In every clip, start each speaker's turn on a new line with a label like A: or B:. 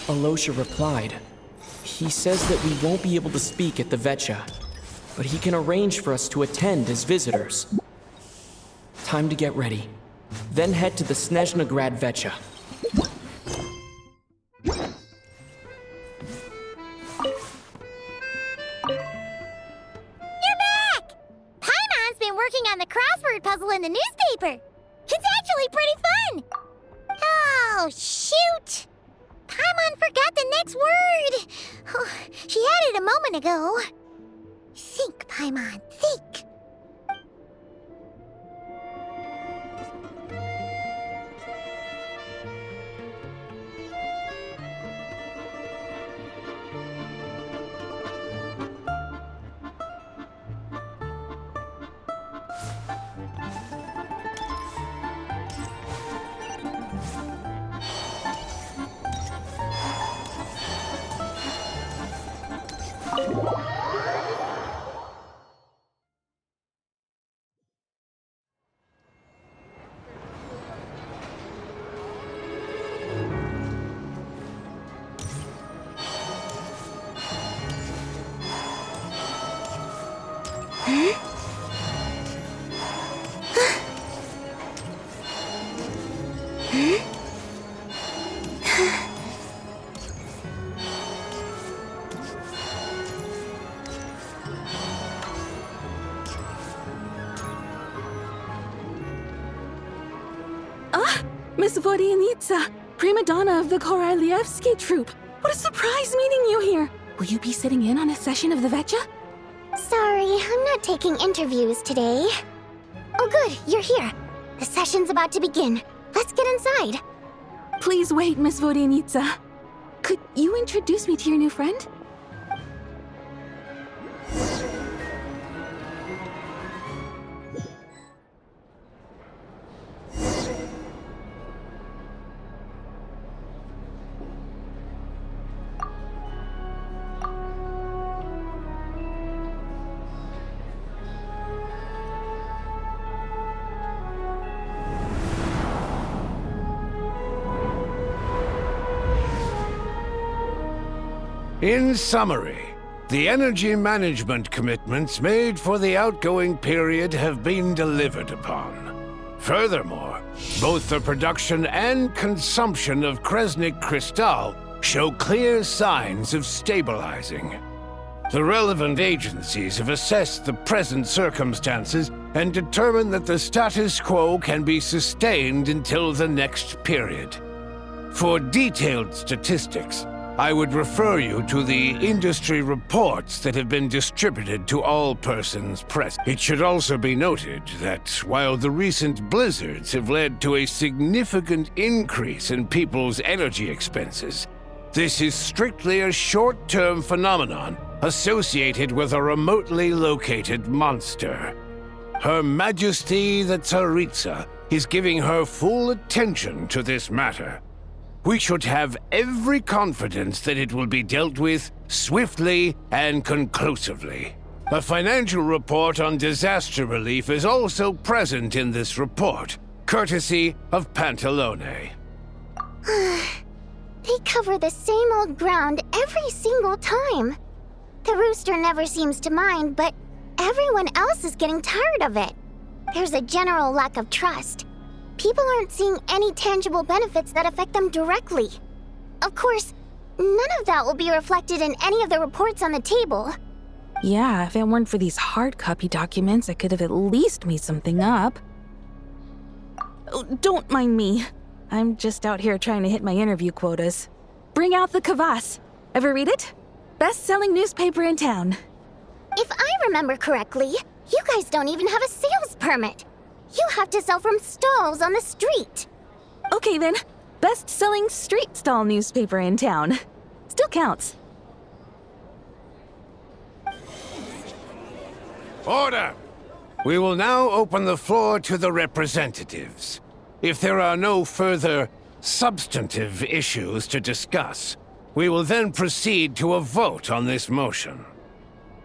A: Alosha replied. He says that we won't be able to speak at the Vetcha, but he can arrange for us to attend as visitors. Time to get ready. Then head to the Snezhnograd Vetcha.
B: You're back! Paimon's been working on the crossword puzzle in the newspaper. It's actually pretty fun! Oh, shoot! Paimon forgot the next word! Oh, she had it a moment ago. Think, Paimon, think!
C: Miss Vodianitsa, prima donna of the Korolievsky troupe. What a surprise meeting you here. Will you be sitting in on a session of the Vetcha?
B: Sorry, I'm not taking interviews today. Oh good, you're here. The session's about to begin. Let's get inside.
C: Please wait, Miss Vodianitsa. Could you introduce me to your new friend?
D: In summary, the energy management commitments made for the outgoing period have been delivered upon. Furthermore, both the production and consumption of Kresnik Crystal show clear signs of stabilizing. The relevant agencies have assessed the present circumstances and determined that the status quo can be sustained until the next period. For detailed statistics, I would refer you to the industry reports that have been distributed to all persons present. It should also be noted that while the recent blizzards have led to a significant increase in people's energy expenses, this is strictly a short-term phenomenon associated with a remotely located monster. Her Majesty the Tsaritsa is giving her full attention to this matter. We should have every confidence that it will be dealt with swiftly and conclusively. A financial report on disaster relief is also present in this report, courtesy of Pantalone.
B: They cover the same old ground every single time. The rooster never seems to mind, but everyone else is getting tired of it. There's a general lack of trust. People aren't seeing any tangible benefits that affect them directly. Of course, none of that will be reflected in any of the reports on the table.
C: Yeah, if it weren't for these hard copy documents, I could have at least made something up. Oh, don't mind me. I'm just out here trying to hit my interview quotas. Bring out the kvass. Ever read it? Best-selling newspaper in town.
B: If I remember correctly, you guys don't even have a sales permit. You have to sell from stalls on the street.
C: Okay then, best-selling street stall newspaper in town. Still counts.
D: Order! We will now open the floor to the representatives. If there are no further substantive issues to discuss, we will then proceed to a vote on this motion.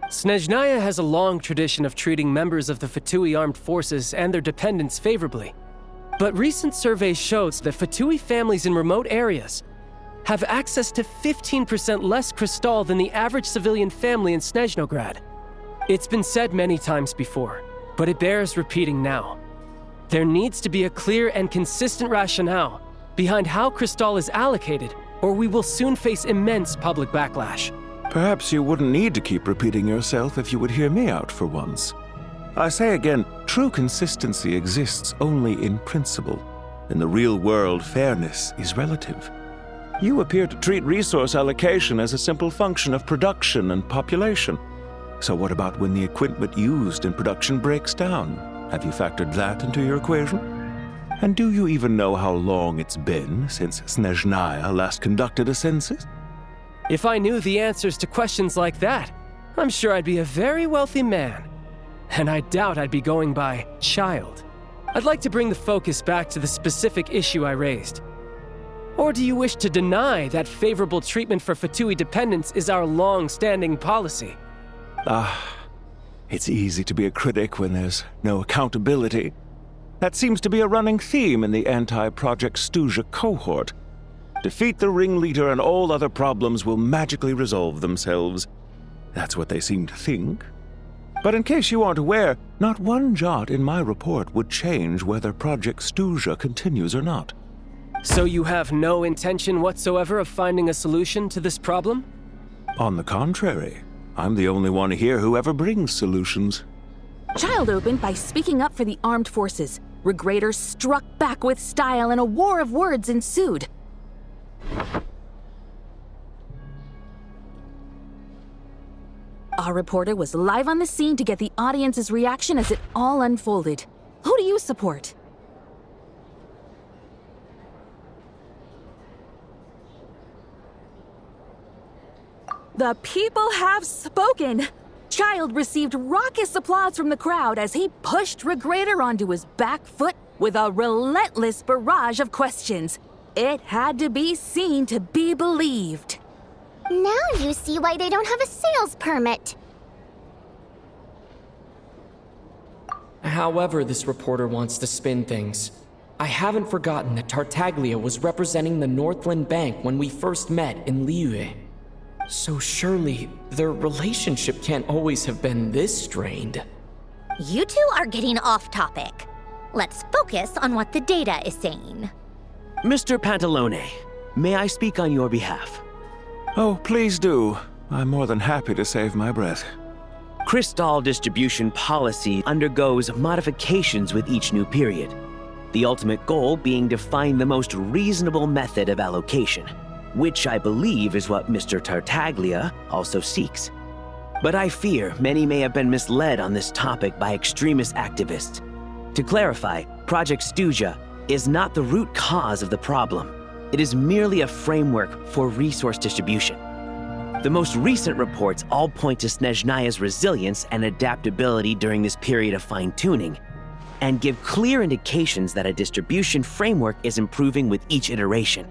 E: Snezhnaya has a long tradition of treating members of the Fatui armed forces and their dependents favorably. But recent surveys shows that Fatui families in remote areas have access to 15% less crystal than the average civilian family in Snezhnograd. It's been said many times before, but it bears repeating now. There needs to be a clear and consistent rationale behind how crystal is allocated, or we will soon face immense public backlash.
F: Perhaps you wouldn't need to keep repeating yourself if you would hear me out for once. I say again, true consistency exists only in principle. In the real world, fairness is relative. You appear to treat resource allocation as a simple function of production and population. So what about when the equipment used in production breaks down? Have you factored that into your equation? And do you even know how long it's been since Snezhnaya last conducted a census?
E: If I knew the answers to questions like that, I'm sure I'd be a very wealthy man. And I doubt I'd be going by child. I'd like to bring the focus back to the specific issue I raised. Or do you wish to deny that favorable treatment for Fatui dependents is our long-standing policy?
F: It's easy to be a critic when there's no accountability. That seems to be a running theme in the anti-Project Stuja cohort. Defeat the ringleader and all other problems will magically resolve themselves. That's what they seem to think. But in case you aren't aware, not one jot in my report would change whether Project Stuja continues or not.
E: So you have no intention whatsoever of finding a solution to this problem?
F: On the contrary, I'm the only one here who ever brings solutions.
C: Child opened by speaking up for the armed forces. Regrator struck back with style and a war of words ensued. Our reporter was live on the scene to get the audience's reaction as it all unfolded. Who do you support? The people have spoken! Child received raucous applause from the crowd as he pushed Regrator onto his back foot with a relentless barrage of questions. It had to be seen to be believed.
B: Now you see why they don't have a sales permit.
A: However this reporter wants to spin things, I haven't forgotten that Tartaglia was representing the Northland Bank when we first met in Liyue. So surely, their relationship can't always have been this strained.
G: You two are getting off topic. Let's focus on what the data is saying.
H: Mr. Pantalone, may I speak on your behalf?
F: Oh, please do. I'm more than happy to save my breath.
H: Crystal distribution policy undergoes modifications with each new period. The ultimate goal being to find the most reasonable method of allocation, which I believe is what Mr. Tartaglia also seeks. But I fear many may have been misled on this topic by extremist activists. To clarify, Project Stuja is not the root cause of the problem. It is merely a framework for resource distribution. The most recent reports all point to Snezhnaya's resilience and adaptability during this period of fine-tuning, and give clear indications that a distribution framework is improving with each iteration.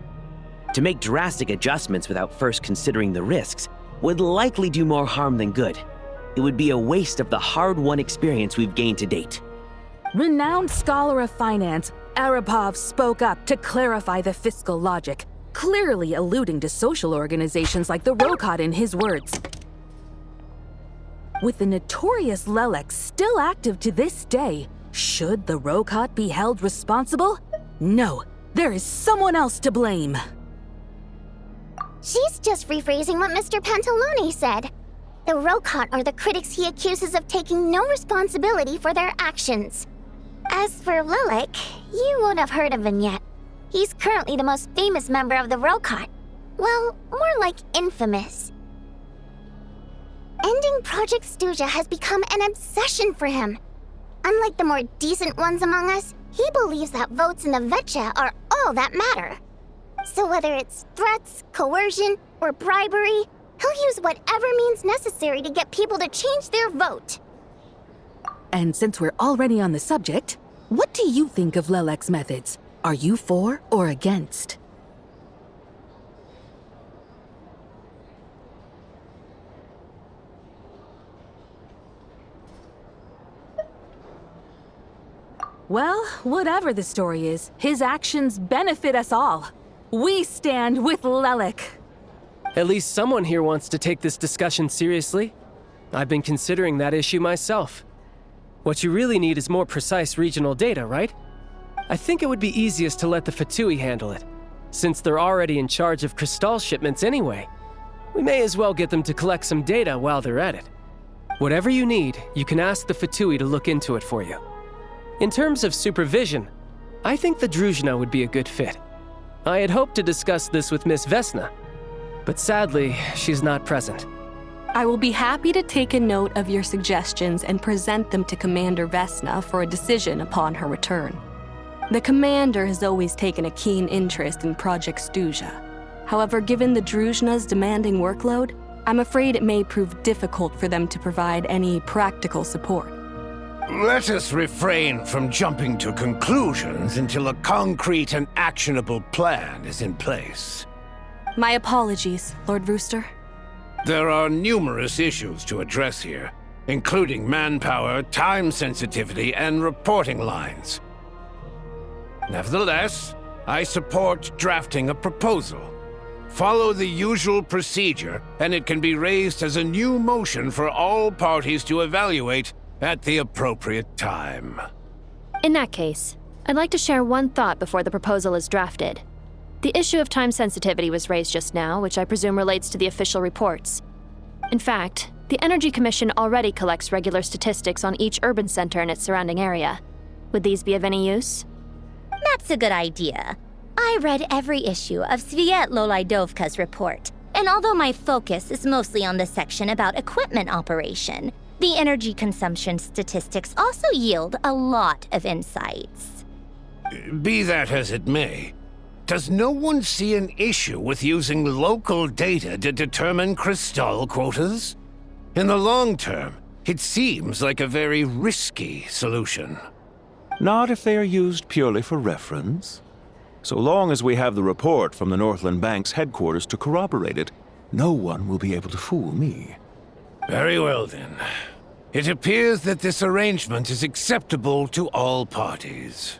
H: To make drastic adjustments without first considering the risks would likely do more harm than good. It would be a waste of the hard-won experience we've gained to date.
C: Renowned scholar of finance, Arapov spoke up to clarify the fiscal logic, clearly alluding to social organizations like the Rokot in his words. With the notorious Lelek still active to this day, should the Rokot be held responsible? No, there is someone else to blame.
B: She's just rephrasing what Mr. Pantalone said. The Rokot are the critics he accuses of taking no responsibility for their actions. As for Lilik, you won't have heard of him yet. He's currently the most famous member of the Rokot. Well, more like infamous. Ending Project Stuja has become an obsession for him. Unlike the more decent ones among us, he believes that votes in the Vetcha are all that matter. So whether it's threats, coercion, or bribery, he'll use whatever means necessary to get people to change their vote.
C: And since we're already on the subject, what do you think of Lelek's methods? Are you for or against? Well, whatever the story is, his actions benefit us all. We stand with Lelik.
E: At least someone here wants to take this discussion seriously. I've been considering that issue myself. What you really need is more precise regional data, right? I think it would be easiest to let the Fatui handle it, since they're already in charge of Crystal shipments anyway. We may as well get them to collect some data while they're at it. Whatever you need, you can ask the Fatui to look into it for you. In terms of supervision, I think the Druzhna would be a good fit. I had hoped to discuss this with Miss Vesna, but sadly, she's not present.
I: I will be happy to take a note of your suggestions and present them to Commander Vesna for a decision upon her return. The Commander has always taken a keen interest in Project Stuja. However, given the Druzhna's demanding workload, I'm afraid it may prove difficult for them to provide any practical support.
D: Let us refrain from jumping to conclusions until a concrete and actionable plan is in place.
I: My apologies, Lord Rooster.
D: There are numerous issues to address here, including manpower, time sensitivity, and reporting lines. Nevertheless, I support drafting a proposal. Follow the usual procedure, and it can be raised as a new motion for all parties to evaluate at the appropriate time.
J: In that case, I'd like to share one thought before the proposal is drafted. The issue of time sensitivity was raised just now, which I presume relates to the official reports. In fact, the Energy Commission already collects regular statistics on each urban center and its surrounding area. Would these be of any use?
G: That's a good idea. I read every issue of Svietlo Lydovka's report, and although my focus is mostly on the section about equipment operation, the energy consumption statistics also yield a lot of insights.
D: Be that as it may, does no one see an issue with using local data to determine Crystal quotas? In the long term, it seems like a very risky solution.
F: Not if they are used purely for reference. So long as we have the report from the Northland Bank's headquarters to corroborate it, no one will be able to fool me.
D: Very well, then. It appears that this arrangement is acceptable to all parties.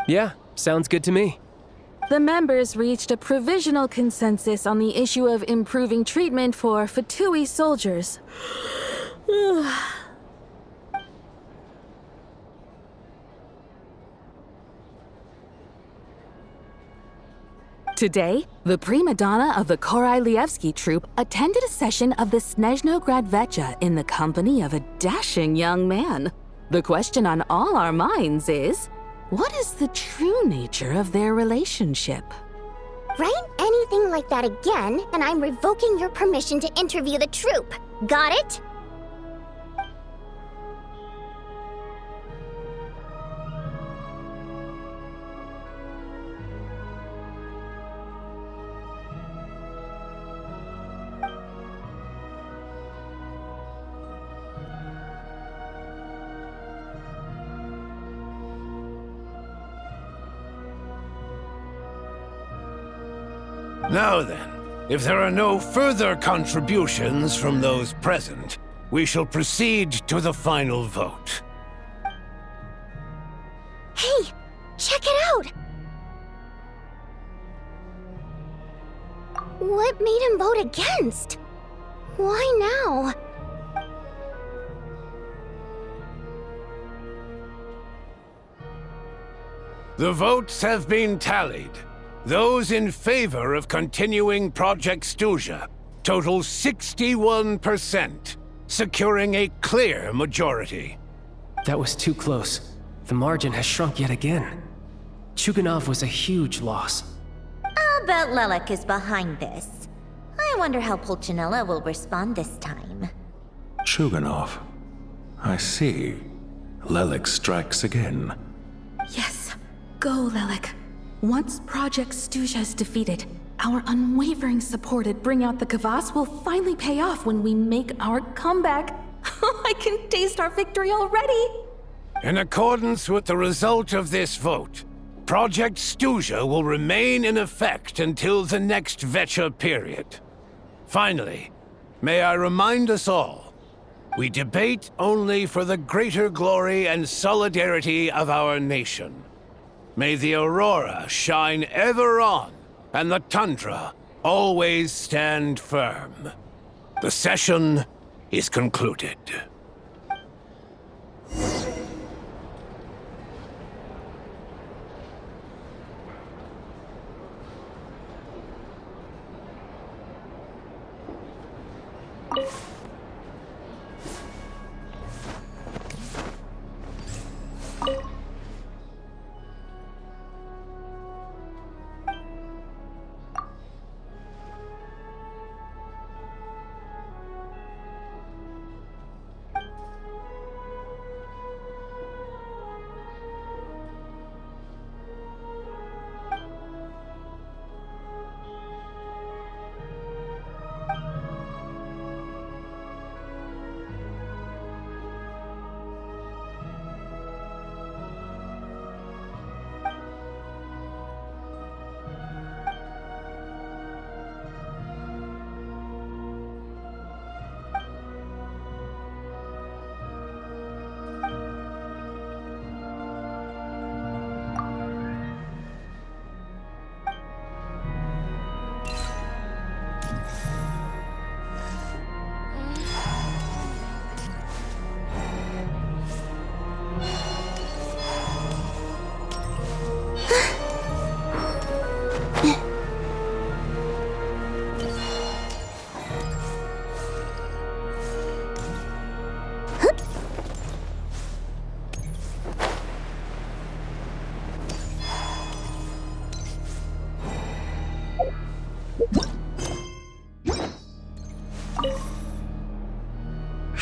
E: Yeah, sounds good to me.
C: The members reached a provisional consensus on the issue of improving treatment for Fatui soldiers. Today, the prima donna of the Korailievsky troupe attended a session of the Snezhnograd Vecha in the company of a dashing young man. The question on all our minds is, what is the true nature of their relationship?
B: Write anything like that again, and I'm revoking your permission to interview the troupe. Got it?
D: Now then, if there are no further contributions from those present, we shall proceed to the final vote.
B: Hey, check it out! What made him vote against? Why now?
D: The votes have been tallied. Those in favor of continuing Project Stuja total 61%, securing a clear majority.
E: That was too close. The margin has shrunk yet again. Chuganov was a huge loss.
G: I'll bet Lelik is behind this. I wonder how Pulcinella will respond this time.
F: Chuganov. I see. Lelik strikes again.
C: Yes, go, Lelik. Once Project Stuja is defeated, our unwavering support at Bring Out the Kvass will finally pay off when we make our comeback. I can taste our victory already!
D: In accordance with the result of this vote, Project Stuja will remain in effect until the next Vecha period. Finally, may I remind us all, We debate only for the greater glory and solidarity of our nation. May the aurora shine ever on, and the tundra always stand firm. The session is concluded.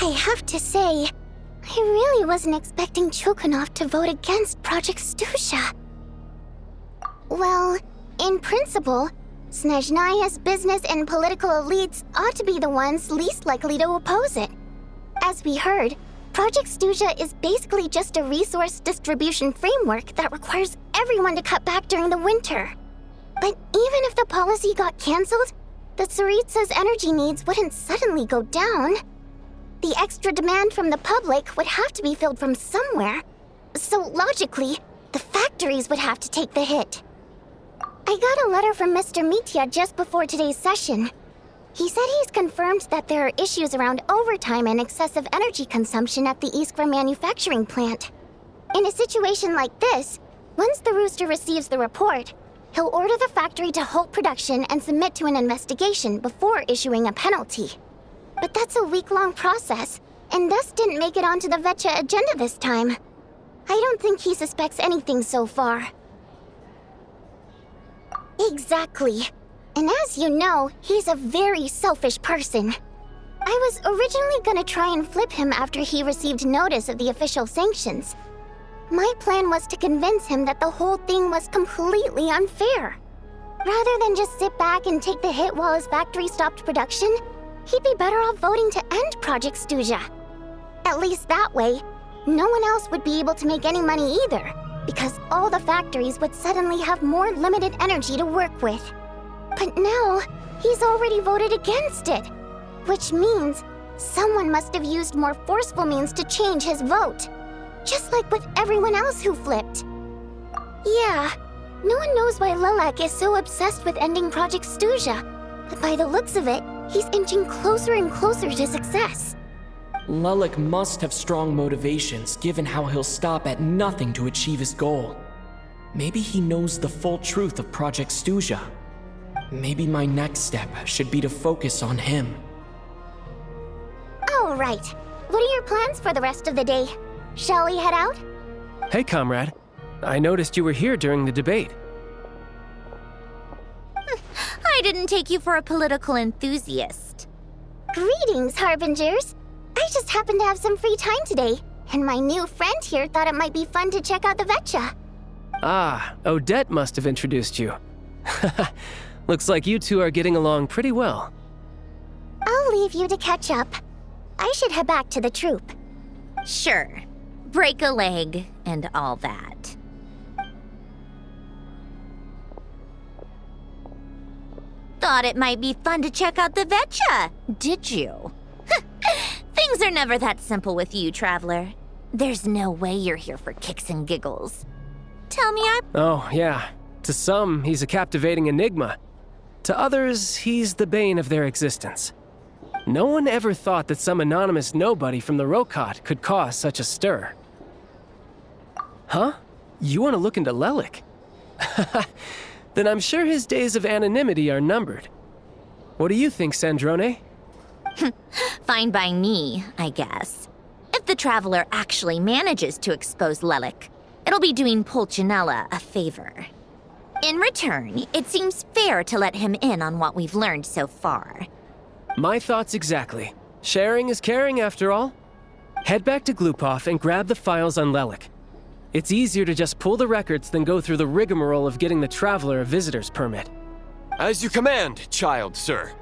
B: I have to say, I really wasn't expecting Chulkanov to vote against Project Stusha. Well, in principle, Snezhnaya's business and political elites ought to be the ones least likely to oppose it. As we heard, Project Stusha is basically just a resource distribution framework that requires everyone to cut back during the winter. But even if the policy got cancelled, the Tsaritsa's energy needs wouldn't suddenly go down. The extra demand from the public would have to be filled from somewhere. So logically, the factories would have to take the hit. I got a letter from Mr. Mitya just before today's session. He said he's confirmed that there are issues around overtime and excessive energy consumption at the Iskra manufacturing plant. In a situation like this, once the Rooster receives the report, he'll order the factory to halt production and submit to an investigation before issuing a penalty. But that's a week-long process, and thus didn't make it onto the Vetcha agenda this time. I don't think he suspects anything so far. Exactly. And as you know, he's a very selfish person. I was originally gonna try and flip him after he received notice of the official sanctions. My plan was to convince him that the whole thing was completely unfair. Rather than just sit back and take the hit while his factory stopped production, he'd be better off voting to end Project Stusha. At least that way, no one else would be able to make any money either, because all the factories would suddenly have more limited energy to work with. But now, he's already voted against it, which means someone must have used more forceful means to change his vote, just like with everyone else who flipped. Yeah, no one knows why Lilac is so obsessed with ending Project Stusha, but by the looks of it, he's inching closer and closer to success.
A: Lilac must have strong motivations, given how he'll stop at nothing to achieve his goal. Maybe he knows the full truth of Project Stusha. Maybe my next step should be to focus on him.
B: All right. What are your plans for the rest of the day? Shall we head out?
E: Hey, comrade. I noticed you were here during the debate.
G: I didn't take you for a political enthusiast.
B: Greetings, Harbingers. I just happened to have some free time today, and my new friend here thought it might be fun to check out the Vetcha.
E: Ah, Odette must have introduced you. Looks like you two are getting along pretty well.
B: I'll leave you to catch up. I should head back to the troop.
G: Sure. Break a leg and all that. Thought it might be fun to check out the Vetcha, did you? Things are never that simple with you, Traveler. There's no way you're here for kicks and giggles. Tell me
E: Oh, yeah. To some, he's a captivating enigma. To others, he's the bane of their existence. No one ever thought that some anonymous nobody from the Rokot could cause such a stir. Huh? You want to look into Lelik? Then I'm sure his days of anonymity are numbered. What do you think, Sandrone?
G: Fine by me, I guess. If the Traveler actually manages to expose Lelik, it'll be doing Pulcinella a favor. In return, it seems fair to let him in on what we've learned so far.
E: My thoughts exactly. Sharing is caring, after all. Head back to Glupov and grab the files on Lelik. It's easier to just pull the records than go through the rigmarole of getting the Traveler a visitor's permit.
K: As you command, child, sir.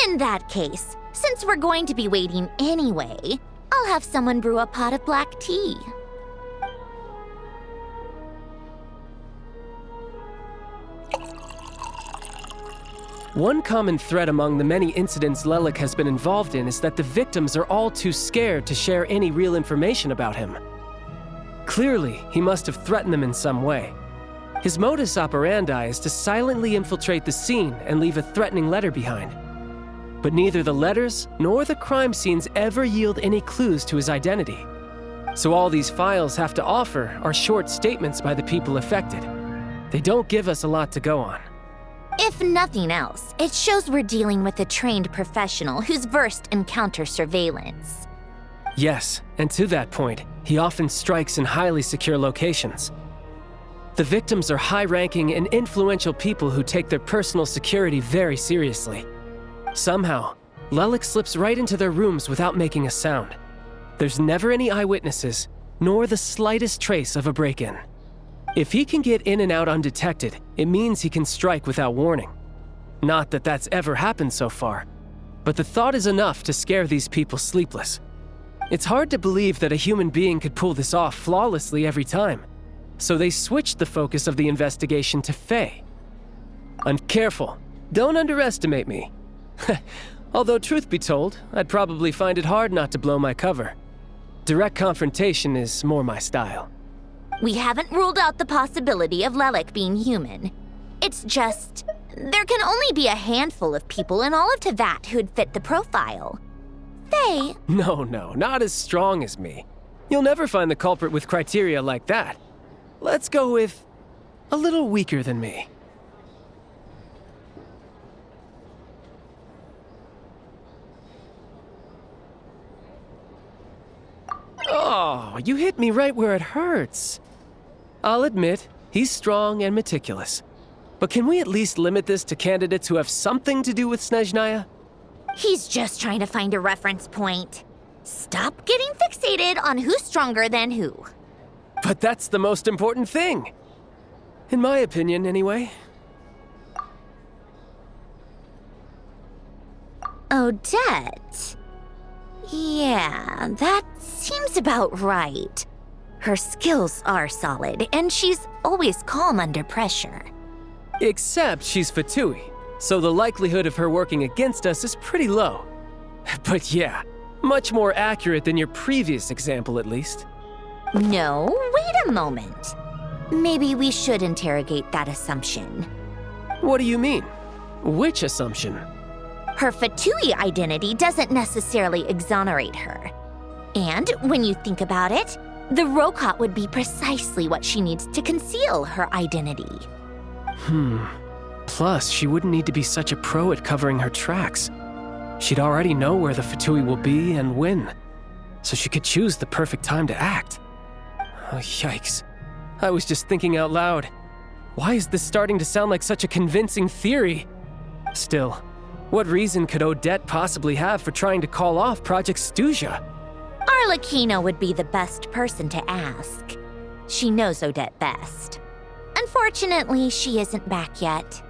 G: In that case, since we're going to be waiting anyway, I'll have someone brew a pot of black tea.
E: One common thread among the many incidents Lelik has been involved in is that the victims are all too scared to share any real information about him. Clearly, he must have threatened them in some way. His modus operandi is to silently infiltrate the scene and leave a threatening letter behind. But neither the letters nor the crime scenes ever yield any clues to his identity. So all these files have to offer are short statements by the people affected. They don't give us a lot to go on.
G: If nothing else, it shows we're dealing with a trained professional who's versed in counter-surveillance.
E: Yes, and to that point, he often strikes in highly secure locations. The victims are high-ranking and influential people who take their personal security very seriously. Somehow, Lelik slips right into their rooms without making a sound. There's never any eyewitnesses, nor the slightest trace of a break-in. If he can get in and out undetected, it means he can strike without warning. Not that that's ever happened so far, but the thought is enough to scare these people sleepless. It's hard to believe that a human being could pull this off flawlessly every time, so they switched the focus of the investigation to Faye. And careful, don't underestimate me. Although truth be told, I'd probably find it hard not to blow my cover. Direct confrontation is more my style.
G: We haven't ruled out the possibility of Lelik being human. It's just, there can only be a handful of people in all of Teyvat who'd fit the profile. Faye...
E: No, not as strong as me. You'll never find the culprit with criteria like that. Let's go with a little weaker than me. Oh, you hit me right where it hurts. I'll admit, he's strong and meticulous. But can we at least limit this to candidates who have something to do with Snezhnaya?
G: He's just trying to find a reference point. Stop getting fixated on who's stronger than who.
E: But that's the most important thing. In my opinion, anyway.
G: Odette. Yeah, that seems about right. Her skills are solid, and she's always calm under pressure.
E: Except she's Fatui, so the likelihood of her working against us is pretty low. But yeah, much more accurate than your previous example, at least.
G: No, wait a moment. Maybe we should interrogate that assumption.
E: What do you mean? Which assumption?
G: Her Fatui identity doesn't necessarily exonerate her. And when you think about it, the Rokot would be precisely what she needs to conceal her identity.
E: Plus, she wouldn't need to be such a pro at covering her tracks. She'd already know where the Fatui will be and when, so she could choose the perfect time to act. Oh, yikes. I was just thinking out loud. Why is this starting to sound like such a convincing theory? Still, what reason could Odette possibly have for trying to call off Project Stuja?
G: Arlecchino would be the best person to ask. She knows Odette best. Unfortunately, she isn't back yet.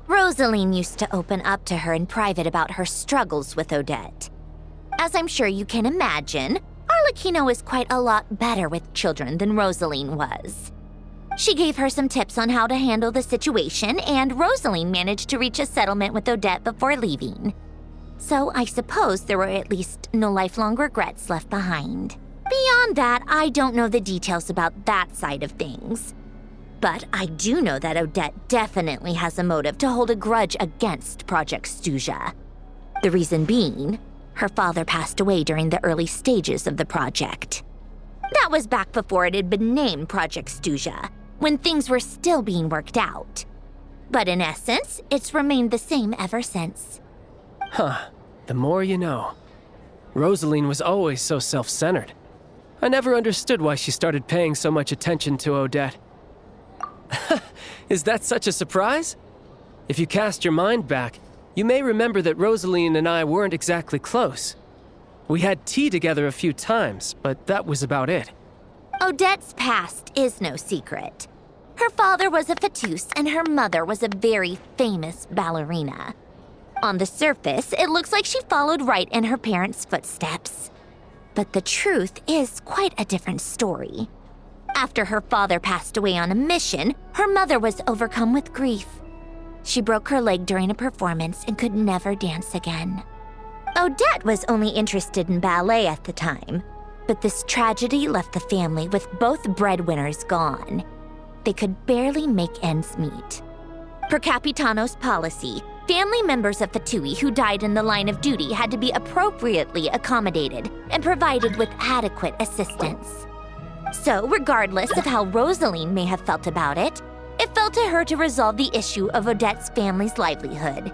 G: Rosaline used to open up to her in private about her struggles with Odette. As I'm sure you can imagine, Arlecchino is quite a lot better with children than Rosaline was. She gave her some tips on how to handle the situation, and Rosaline managed to reach a settlement with Odette before leaving. So I suppose there were at least no lifelong regrets left behind. Beyond that, I don't know the details about that side of things. But I do know that Odette definitely has a motive to hold a grudge against Project Stuja. The reason being, her father passed away during the early stages of the project. That was back before it had been named Project Stuja, when things were still being worked out. But in essence, it's remained the same ever since.
E: Huh. The more you know. Rosaline was always so self-centered. I never understood why she started paying so much attention to Odette. Is that such a surprise? If you cast your mind back, you may remember that Rosaline and I weren't exactly close. We had tea together a few times, but that was about it.
G: Odette's past is no secret. Her father was a fatus and her mother was a very famous ballerina. On the surface, it looks like she followed right in her parents' footsteps. But the truth is quite a different story. After her father passed away on a mission, her mother was overcome with grief. She broke her leg during a performance and could never dance again. Odette was only interested in ballet at the time, but this tragedy left the family with both breadwinners gone. They could barely make ends meet. Per Capitano's policy, family members of Fatui who died in the line of duty had to be appropriately accommodated and provided with adequate assistance. So, regardless of how Rosaline may have felt about it, it fell to her to resolve the issue of Odette's family's livelihood.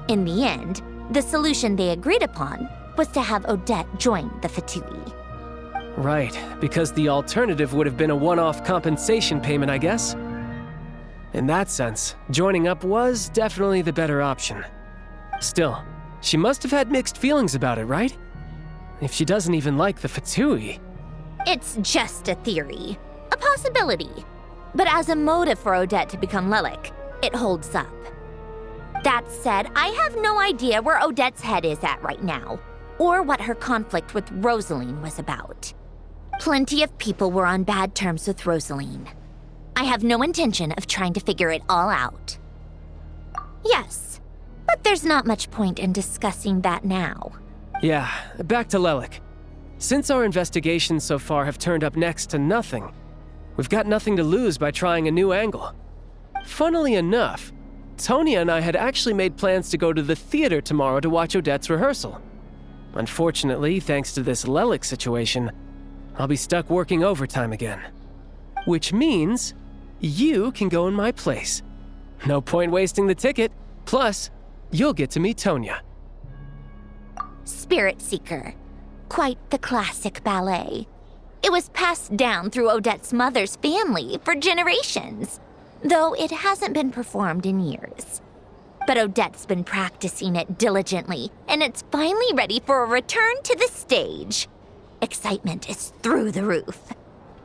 G: In the end, the solution they agreed upon was to have Odette join the Fatui.
E: Right, because the alternative would have been a one-off compensation payment, I guess. In that sense, joining up was definitely the better option. Still, she must have had mixed feelings about it, right? If she doesn't even like the Fatui.
G: It's just a theory, a possibility. But as a motive for Odette to become Lelik, it holds up. That said, I have no idea where Odette's head is at right now, or what her conflict with Rosaline was about. Plenty of people were on bad terms with Rosaline. I have no intention of trying to figure it all out. Yes, but there's not much point in discussing that now.
E: Yeah, back to Lelik. Since our investigations so far have turned up next to nothing, we've got nothing to lose by trying a new angle. Funnily enough, Tonya and I had actually made plans to go to the theater tomorrow to watch Odette's rehearsal. Unfortunately, thanks to this Lelik situation, I'll be stuck working overtime again. Which means you can go in my place. No point wasting the ticket. Plus, you'll get to meet Tonya.
G: Spirit Seeker. Quite the classic ballet. It was passed down through Odette's mother's family for generations, though it hasn't been performed in years. But Odette's been practicing it diligently, and it's finally ready for a return to the stage. Excitement is through the roof.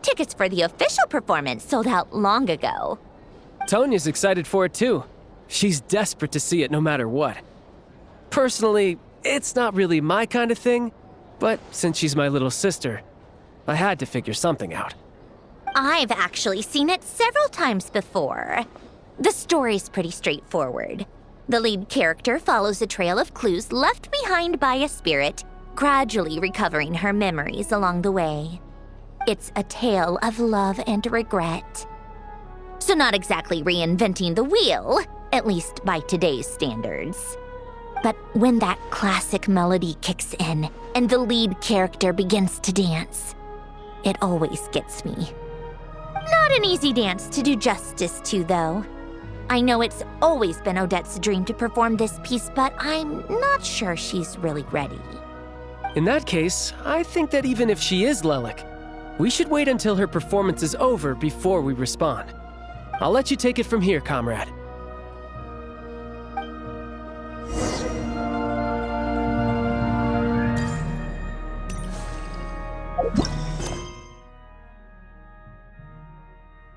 G: Tickets for the official performance sold out long ago.
E: Tonya's excited for it too. She's desperate to see it no matter what. Personally, it's not really my kind of thing, but since she's my little sister, I had to figure something out.
G: I've actually seen it several times before. The story's pretty straightforward. The lead character follows a trail of clues left behind by a spirit, gradually recovering her memories along the way. It's a tale of love and regret. So not exactly reinventing the wheel, at least by today's standards. But when that classic melody kicks in and the lead character begins to dance, it always gets me. Not an easy dance to do justice to, though. I know it's always been Odette's dream to perform this piece, but I'm not sure she's really ready.
E: In that case, I think that even if she is Lelik, we should wait until her performance is over before we respond. I'll let you take it from here, comrade.